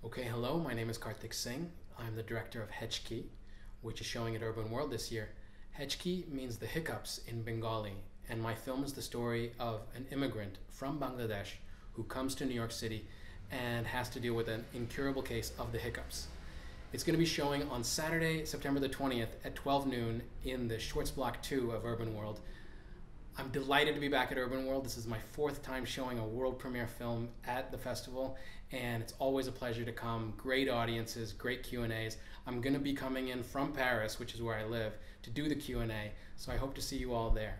Okay, hello, my name is Kartik Singh. I'm the director of Hechki, which is showing at Urbanworld this year. Hechki means the hiccups in Bengali, and my film is the story of an immigrant from Bangladesh who comes to New York City and has to deal with an incurable case of the hiccups. It's going to be showing on Saturday, September the 20th at 12 noon in the Shorts Block 2 of Urbanworld. I'm delighted to be back at Urbanworld. This is my fourth time showing a world premiere film at the festival, and it's always a pleasure to come. Great audiences, great Q&As. I'm going to be coming in from Paris, which is where I live, to do the Q&A, so I hope to see you all there.